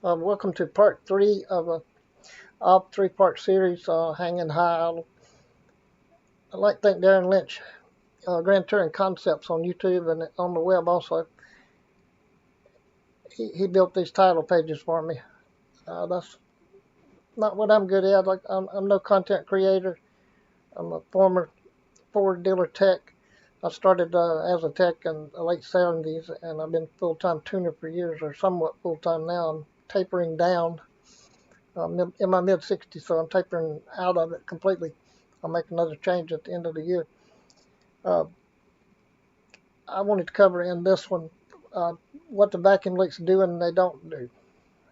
Welcome to part 3 of a 3-part series, Hanging High. I'd like to thank Darren Lynch, Grand Touring Concepts on YouTube and on the web also. He built these title pages for me. That's not what I'm good at. I'm no content creator. I'm a former Ford dealer tech. I started as a tech in the late 70s, and I've been full-time tuner for years, or somewhat full-time now. I'm tapering down. I'm in my mid-60s, so I'm tapering out of it completely. I'll make another change at the end of the year. Uh, I wanted to cover in this one what the vacuum leaks do and they don't do.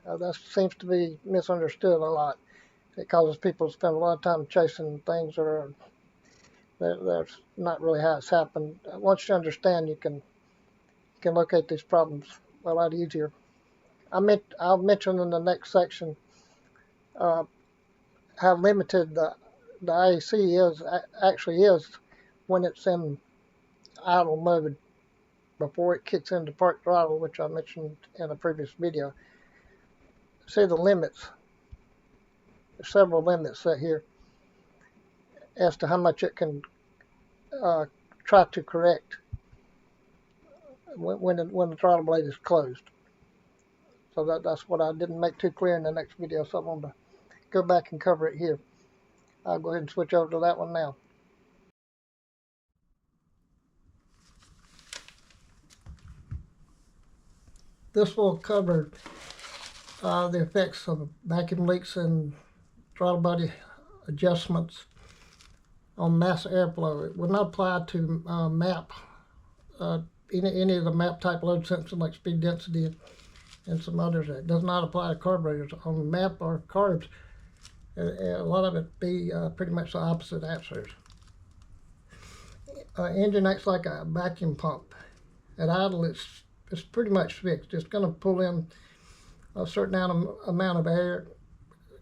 That seems to be misunderstood a lot. It causes people to spend a lot of time chasing things that's not really how it's happened. Once you understand, you can locate these problems a lot easier. I'll mention in the next section uh, how limited the IAC actually is when it's in idle mode before it kicks into park throttle, which I mentioned in a previous video. See the limits. There's several limits set here as to how much it can uh, try to correct when the throttle blade is closed. So that's what I didn't make too clear in the next video, so I'm going to go back and cover it here. I'll go ahead and switch over to that one now. This will cover the effects of vacuum leaks and throttle body adjustments on mass airflow. It will not apply to MAP, any of the MAP type load sensing like speed density and some others. It does not apply to carburetors. On MAP or carbs, a lot of it be pretty much the opposite answers. Engine acts like a vacuum pump. At idle, it's pretty much fixed. It's going to pull in a certain amount of air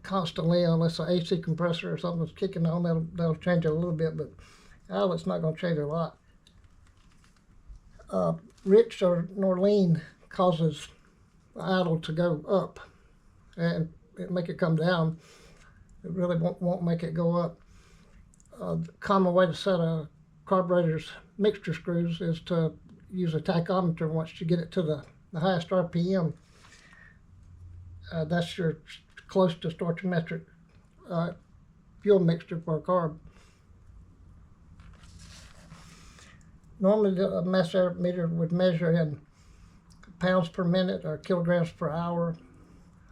constantly, unless an AC compressor or something's kicking on. That'll change it a little bit, but idle, it's not going to change a lot. Rich nor lean causes idle to go up and it make it come down. It really won't make it go up. The common way to set a carburetor's mixture screws is to use a tachometer once you get it to the highest RPM. That's your close to stoichiometric fuel mixture for a carb. Normally the mass air meter would measure in pounds per minute or kilograms per hour.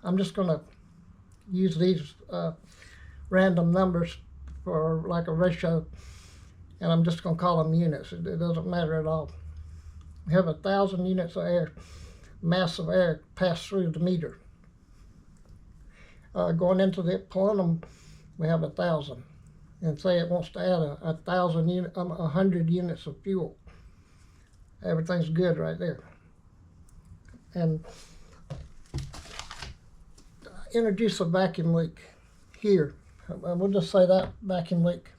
I'm just going to use these random numbers for like a ratio, and I'm just going to call them units. It doesn't matter at all. We have 1,000 units of air, mass of air pass through the meter. Going into the plenum, we have 1,000. And say it wants to add 100 units of fuel. Everything's good right there. And introduce a vacuum leak here. We'll just say that vacuum leak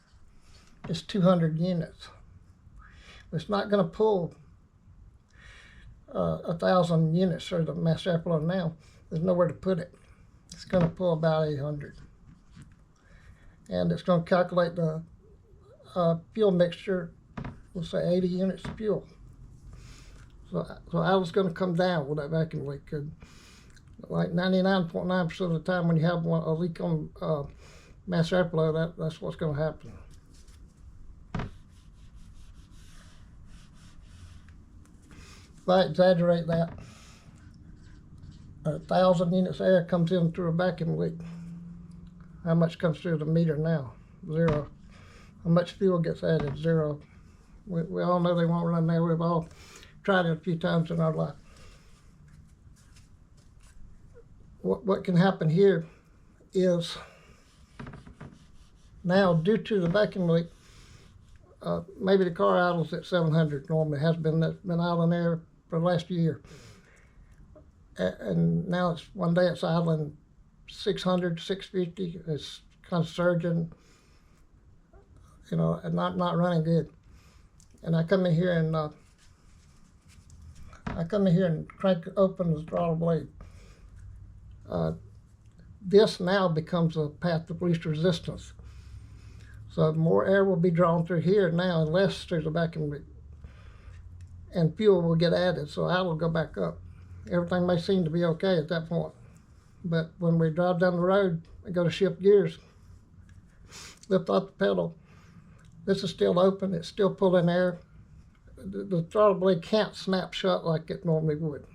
is 200 units. It's not going to pull 1,000 units through the mass airflow now. There's nowhere to put it. It's going to pull about 800. And it's going to calculate the fuel mixture, we'll say 80 units of fuel. So idle's going to come down with that vacuum leak. Like 99.9% of the time when you have a leak on mass airflow, that's what's going to happen. If I exaggerate that, 1,000 units of air comes in through a vacuum leak. How much comes through the meter now? 0. How much fuel gets added? 0. We all know they won't run there. We've all tried it a few times in our life. What can happen here is now, due to the vacuum leak, maybe the car idles at 700 normally. It has been idling there for the last year. And now one day it's idling 600, 650. It's kind of surging, and not running good. And I come in here and crank open the throttle blade. Uh, this now becomes a path of least resistance. So more air will be drawn through here now and less through the vacuum, and fuel will get added, so idle will go back up. Everything may seem to be okay at that point, but when we drive down the road and go to shift gears, lift off the pedal, this is still open, it's still pulling air. The throttle blade can't snap shut like it normally would.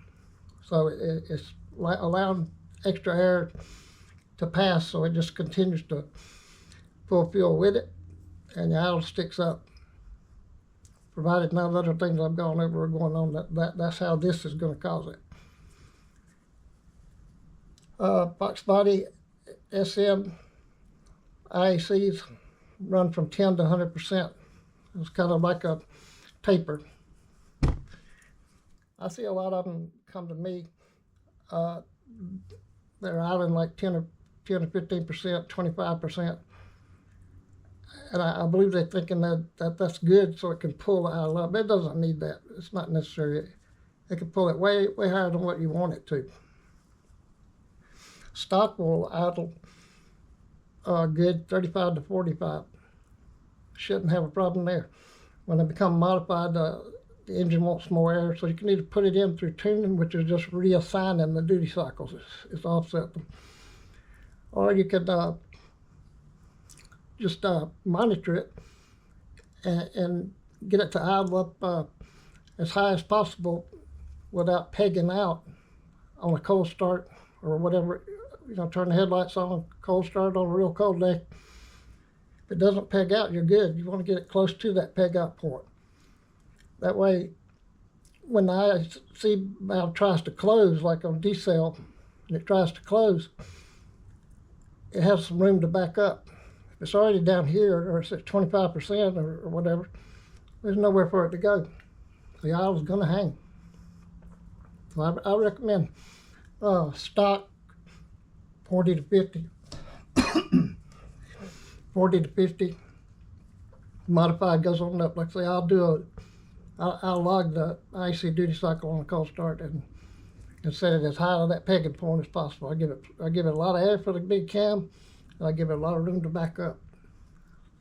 So it's allowing extra air to pass, so it just continues to pull fuel with it, and the idle sticks up. Provided none of the other things I've gone over are going on, that's how this is going to cause it. Box body SM IACs run from 10 to 100%. It's kind of like a taper. I see a lot of them come to me. They're idling like 10 or 15%, 25%. And I believe they're thinking that's good so it can pull the idle up. It doesn't need that. It's not necessary. It can pull it way higher than what you want it to. Stock will idle good 35 to 45. Shouldn't have a problem there. When they become modified, the engine wants more air, so you can either put it in through tuning, which is just reassigning the duty cycles. It's offset them. Or you could just monitor it and get it to idle up as high as possible without pegging out on a cold start or whatever. Turn the headlights on, cold start on a real cold day. If it doesn't peg out, you're good. You want to get it close to that peg out point. That way, when the IC valve tries to close, like on decel, and it tries to close, it has some room to back up. If it's already down here, or it's at 25% or whatever, there's nowhere for it to go. The idle's going to hang. So I recommend stock 40 to 50. 40 to 50. Modified goes on up. Like I say, I'll log the IC duty cycle on a cold start and set it as high to that pegging point as possible. I give it a lot of air for the big cam, and I give it a lot of room to back up.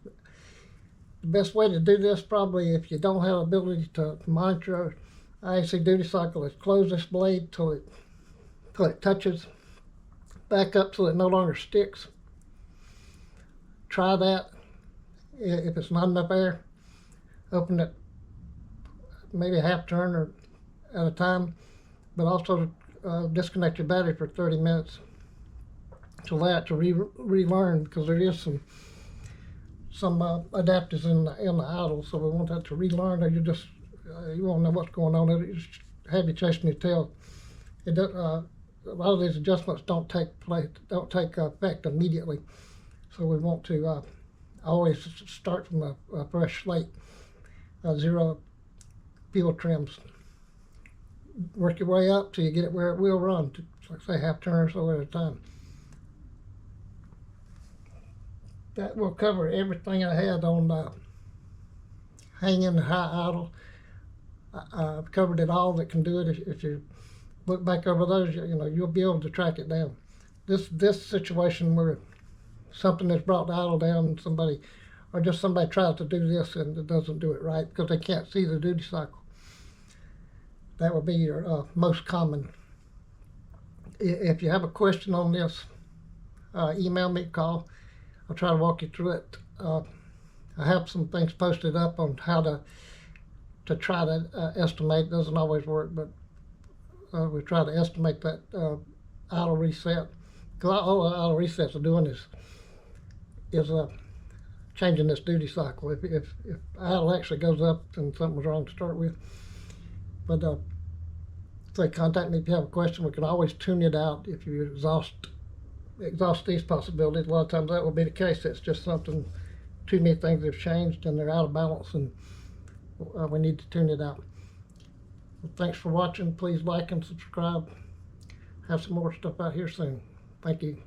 The best way to do this, probably if you don't have the ability to monitor IC duty cycle, is close this blade till it touches, back up so it no longer sticks. Try that. If it's not enough air, open it maybe a half turn or at a time, but also disconnect your battery for 30 minutes to allow it to relearn, because there is some adapters in the idle, so we want that to relearn, or you won't know what's going on. You just have you chasing your tail. It does, a lot of these adjustments don't take effect immediately, so we want to always start from a fresh slate. Zero fuel trims. Work your way up till you get it where it will run, like say half turn or so at a time. That will cover everything I had on hang in the high idle. I've covered it all that can do it. If you look back over those, you'll be able to track it down. This situation where something is brought the idle down, somebody tries to do this and it doesn't do it right because they can't see the duty cycle. That would be your most common. If you have a question on this, email me, call. I'll try to walk you through it. I have some things posted up on how to try to estimate. It doesn't always work, but we try to estimate that idle reset. Because all the idle resets are doing is changing this duty cycle. If idle actually goes up, then something was wrong to start with. But say contact me if you have a question. We can always tune it out if you exhaust these possibilities. A lot of times that will be the case. It's just something, too many things have changed and they're out of balance, and we need to tune it out. Well, thanks for watching. Please like and subscribe. Have some more stuff out here soon. Thank you.